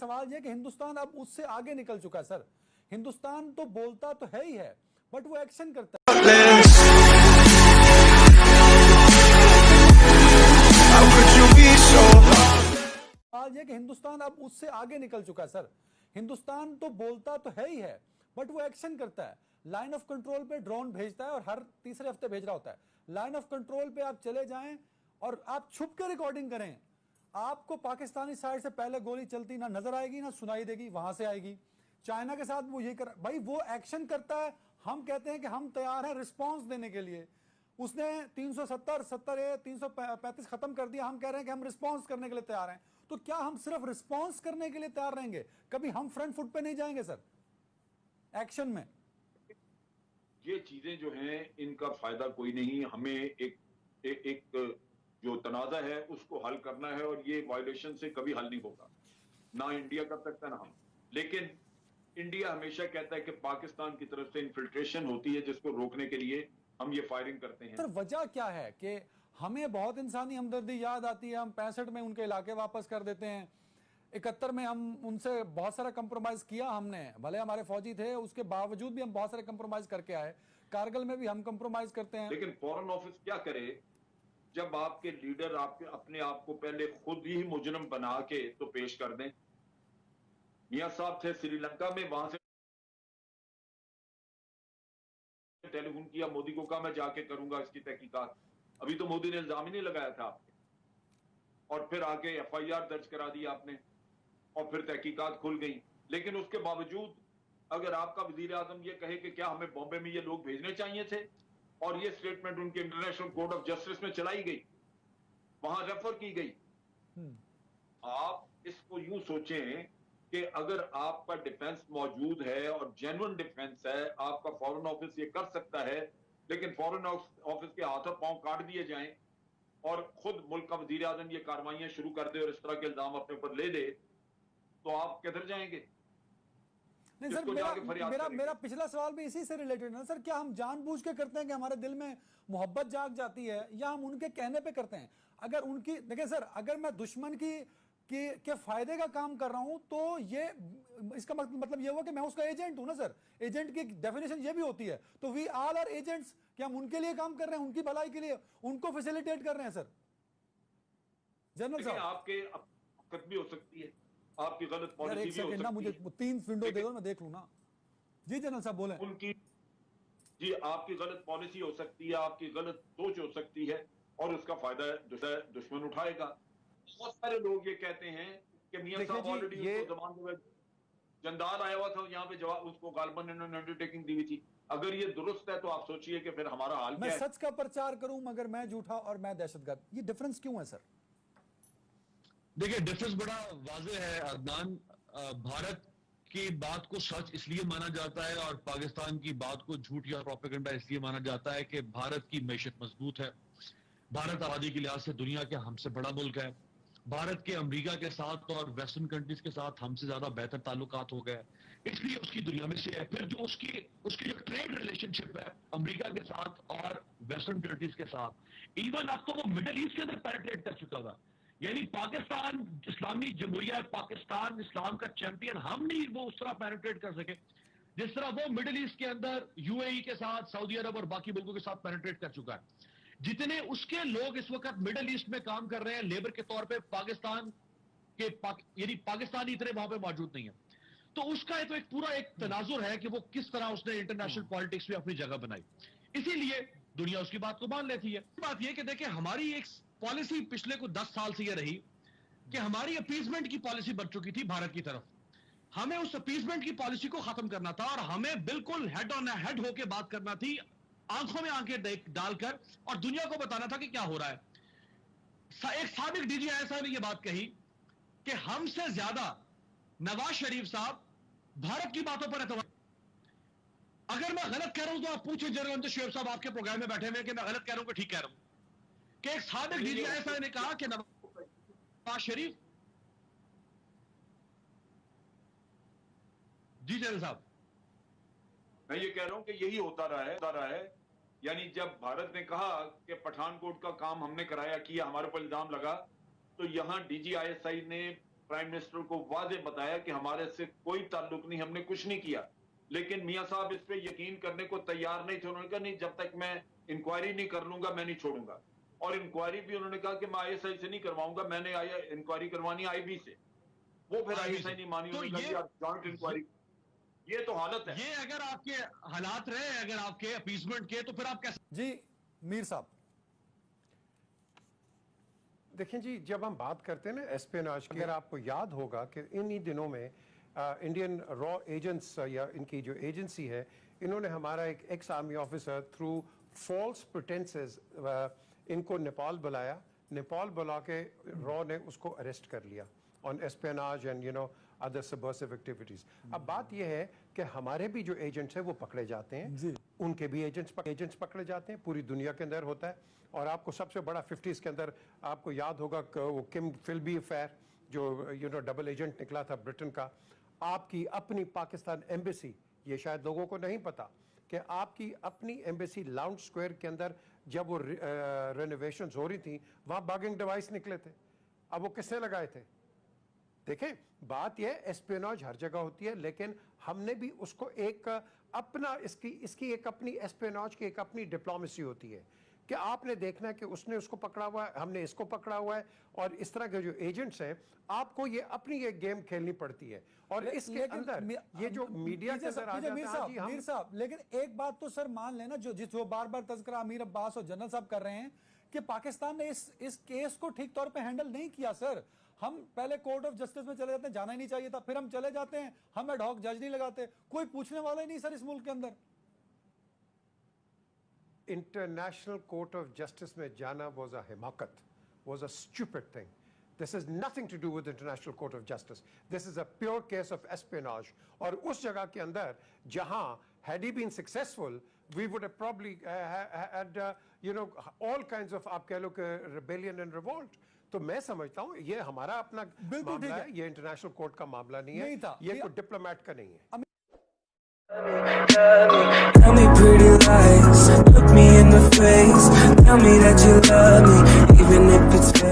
सवाल यह कि हिंदुस्तान अब उससे आगे निकल चुका है सर। हिंदुस्तान तो बोलता तो है ही है, बट वो एक्शन करता है। सवाल यह कि हिंदुस्तान अब उससे आगे निकल चुका है सर। हिंदुस्तान तो बोलता तो है ही है, बट वो एक्शन करता है। लाइन ऑफ कंट्रोल पे ड्रोन भेजता है और हर तीसरे हफ्ते भेज रहा होता है। लाइन ऑफ कंट्रोल पे आप चले जाएं और आप छुप के रिकॉर्डिंग करें, आपको पाकिस्तानी साइड से पहले गोली चलती ना नजर आएगी ना सुनाई देगी, वहां से आएगी। चाइना के साथ वो ये कर भाई, वो एक्शन करता है। हम कहते हैं कि हम तैयार हैं रिस्पांस देने के लिए। उसने 335 खत्म कर दिया, हम कह रहे हैं कि हम रिस्पांस करने के लिए तैयार हैं। तो क्या हम सिर्फ रिस्पांस करने के लिए तैयार रहेंगे? कभी हम फ्रंट फुट पे नहीं जाएंगे सर एक्शन में। ये चीजें जो हैं इनका फायदा कोई नहीं। हमें एक जो तनाजा है उसको हल करना है, और ये वायलेशन से कभी हल नहीं होगा। ना इंडिया कर सकता ना हम। लेकिन इंडिया हमेशा कहता है कि पाकिस्तान की तरफ से इन्फिल्ट्रेशन होती है, जिसको रोकने के लिए हम ये फायरिंग करते हैं। सर वजह क्या है कि हमें बहुत इंसानी हमदर्दी याद आती है, हम 65 में उनके इलाके वापस कर देते हैं, 71 में हम उनसे बहुत सारा कंप्रोमाइज किया हमने, भले हमारे फौजी थे उसके बावजूद भी हम बहुत सारे कंप्रोमाइज करके आए। कारगिल में भी हम कंप्रोमाइज करते हैं। लेकिन फॉरेन ऑफिस क्या करे जब आपके लीडर आपके अपने आप को पहले खुद ही मुजरिम बना के तो पेश कर दें। मियां साहब थे श्रीलंका में, वहां से टेलीफोन किया, मोदी को कहा मैं जाके करूंगा इसकी तहकीकात। अभी तो मोदी ने इल्जाम ही नहीं लगाया था आपने, और फिर आके एफआईआर दर्ज करा दी आपने, और फिर तहकीकात खुल गई। लेकिन उसके बावजूद अगर आपका वजीर आजम ये कहे कि क्या हमें बॉम्बे में ये लोग भेजने चाहिए थे, और ये स्टेटमेंट उनके इंटरनेशनल कोर्ट ऑफ जस्टिस में चलाई गई, वहां रेफर की गई। आप इसको यूं सोचें कि अगर आपका डिफेंस मौजूद है और जेन्युइन डिफेंस है, आपका फॉरेन ऑफिस ये कर सकता है। लेकिन फॉरेन ऑफिस के हाथों पांव काट दिए जाएं और खुद मुल्क का वजीर आजम ये कार्रवाइयां शुरू कर दे और इस तरह के इल्जाम अपने ऊपर ले दे, तो आप किधर जाएंगे? नहीं सर, मेरा पिछला सवाल भी इसी से रिलेटेड है सर। क्या हम जानबूझ के करते हैं कि हमारे दिल में मोहब्बत जाग जाती है, या हम उनके कहने पे करते हैं? अगर उनकी देखिए सर, अगर मैं दुश्मन के फायदे का काम कर रहा हूं तो ये इसका मतलब ये हुआ कि मैं उसका एजेंट हूं ना सर। एजेंट की डेफिनेशन ये भी होती है। तो वी ऑल आर एजेंट्स, कि हम उनके लिए काम कर रहे हैं, उनकी भलाई के लिए, उनको फैसिलिटेट कर रहे हैं सर। जनरल साहब आपके दिक्कत भी हो सकती है, आपकी गलत पॉलिसी भी हो सकती है। मुझे 3 विंडो दे दो, मैं देख लूं ना। जी जनरल साहब बोले। उनकी जी आपकी गलत पॉलिसी हो सकती है, आपकी गलत सोच हो सकती है, और उसका फायदा दुश्मन उठाएगा। बहुत सारे लोग ये कहते हैं कि मियां साहब ऑलरेडी उसको जमान में जंदाल आया हुआ था, यहाँ पे जवाब उसको गालिबन इन्होंने अंडरटेकिंग दी हुई थी। अगर ये दुरुस्त है तो आप सोचिए कि फिर हमारा हाल क्या है। मैं सच का प्रचार करूं मगर मैं झूठा और मैं दहशतगर्द, ये डिफरेंस क्यों है सर? देखिए डिफरेंस बड़ा वाज़ेह है अदनान। भारत की बात को सच इसलिए माना जाता है और पाकिस्तान की बात को झूठ या प्रोपेगेंडा इसलिए माना जाता है कि भारत की मैशत मजबूत है। भारत आबादी के लिहाज से दुनिया के हमसे बड़ा मुल्क है। भारत के अमेरिका के साथ और वेस्टर्न कंट्रीज के साथ हमसे ज्यादा बेहतर ताल्लुकात हो गए, इसलिए उसकी दुनिया में से है। फिर जो उसकी जो ट्रेड रिलेशनशिप है अमेरिका के साथ और वेस्टर्न कंट्रीज के साथ, इवन अब तो वो मिडिल ईस्ट के अंदर पेनिट्रेट कर चुका था। यानी पाकिस्तान इस्लामी जमहूरिया पाकिस्तान इस्लाम का चैंपियन, हम नहीं वो उस तरह पेनिट्रेट कर सके जिस तरह वो मिडिल ईस्ट के अंदर यूएई के साथ, सऊदी अरब और बाकी मुल्कों के साथ पेनिट्रेट कर चुका है। जितने उसके लोग इस वक्त मिडिल ईस्ट में काम कर रहे हैं लेबर के तौर पे, पाकिस्तान के यानी पाकिस्तानी इतने वहां पे मौजूद नहीं है। तो उसका तो एक पूरा एक तनाजुर है कि वो किस तरह उसने इंटरनेशनल पॉलिटिक्स में अपनी जगह बनाई, इसीलिए दुनिया उसकी बात को मान लेती है। बात यह कि देखिए हमारी एक पॉलिसी पिछले को 10 साल से यह रही कि हमारी अपीजमेंट की पॉलिसी बन चुकी थी भारत की तरफ। हमें उस अपीजमेंट की पॉलिसी को खत्म करना था और हमें बिल्कुल हेड ऑन हेड होकर बात करना थी, आंखों में आंखें डालकर, और दुनिया को बताना था कि क्या हो रहा है। एक साबिक डीजीआई साहब ने यह बात कही कि हमसे ज्यादा नवाज शरीफ साहब भारत की बातों पर एतबार। अगर मैं गलत कह रहा हूं तो आप पूछे जनरल शेख साहब आपके प्रोग्राम में बैठे हुए कि मैं गलत कह रहा हूं कि ठीक कह रहा हूं, कि एक साबिक डीजीआई साहब ने कहा कि नवाज शरीफ। जी जनरल साहब, मैं ये कह रहा हूं कि यही होता रहा है। यानी जब भारत ने कहा कि पठानकोट का काम हमने कराया किया, हमारे पर इल्जाम लगा, तो यहां डीजीआईएसआई ने प्राइम मिनिस्टर को वादे बताया कि हमारे से कोई ताल्लुक नहीं, हमने कुछ नहीं किया। लेकिन मियां साहब इस पे यकीन करने को तैयार नहीं थे। उन्होंने कहा नहीं, जब तक मैं इंक्वायरी नहीं कर लूंगा मैं नहीं छोड़ूंगा। और इंक्वायरी भी उन्होंने कहा कि मैं आईएसआई से नहीं करवाऊंगा, मैंने इंक्वायरी करवानी आईबी से। वो फिर आईएसआई नहीं मानी, उन्होंने कहा जॉइंट इंक्वायरी। ये तो हालत है। ये अगर आपके हालात रहे, अगर आपके अपीसमेंट के, तो फिर आप कैसे? जी मीर साहब, देखें जी, जब हम बात करते हैं ना एस्पियोनाज की, अगर आपको याद होगा कि इन्हीं दिनों में इंडियन रॉ एजेंट्स या इनकी जो एजेंसी है, इन्होंने हमारा एक ex army officer through false pretences इनको नेपाल बुलाया। नेपाल बुला के रॉ ने उसको अरेस्ट कर लिया on espionage and you know other subversive activities. अब बात यह है कि हमारे भी जो एजेंट्स हैं वो पकड़े जाते हैं, उनके भी एजेंट्स पकड़े जाते हैं, पूरी दुनिया के अंदर होता है। और आपको सबसे बड़ा 50s के अंदर आपको याद होगा कि वो किम फिल्बी अफेयर जो यू नो डबल एजेंट निकला था ब्रिटेन का। आपकी अपनी पाकिस्तान एम्बेसी, ये शायद लोगों को नहीं पता कि आपकी अपनी एम्बेसी लाउंज स्क्वायर के अंदर जब वो रेनोवेशंस हो रही थी, वहाँ बगिंग डिवाइस निकले थे। अब वो किसने लगाए थे? देखें, बात यह एस्पियोनाज हर जगह होती है, लेकिन हमने भी उसको एक अपना इसकी एक अपनी एस्पियोनाज की एक अपनी डिप्लोमेसी होती है कि आपने देखना है कि उसने उसको पकड़ा हुआ है, हमने इसको पकड़ा हुआ है। और इस तरह के जो एजेंट्स हैं, आपको ये अपनी एक गेम खेलनी पड़ती है। और इसके अंदर ये जो मीडिया के अंदर आ जाता है, मीर साहब, लेकिन एक बात तो सर मान लेना, जो बार बार तज़किरा अमीर अब्बास और जनरल साहब कर रहे हैं कि पाकिस्तान ने इस केस को ठीक तौर पे हैंडल नहीं किया। सर, हम पहले कोर्ट ऑफ जस्टिस में चले जाते हैं, जाना ही नहीं चाहिए था, फिर हम चले जाते हैं, हम एड हॉक जज नहीं लगाते, कोई पूछने वाला ही नहीं सर इस मुल्क के अंदर। इंटरनेशनल कोर्ट ऑफ जस्टिस में जाना was a हिमाकत, was a stupid thing. This has nothing to do with International Court of Justice. This is a pure case of espionage. और उस जगह के अंदर जहां had he been successful, we would have probably had you know all kinds of आप कह लो कि rebellion and revolt. तो मैं समझता हूं ये हमारा अपना मामला है, ये इंटरनेशनल कोर्ट का मामला नहीं है, ये कोई डिप्लोमेट का नहीं है। Tell me pretty lies, look me in the face, tell me that you love me, even if it's fake.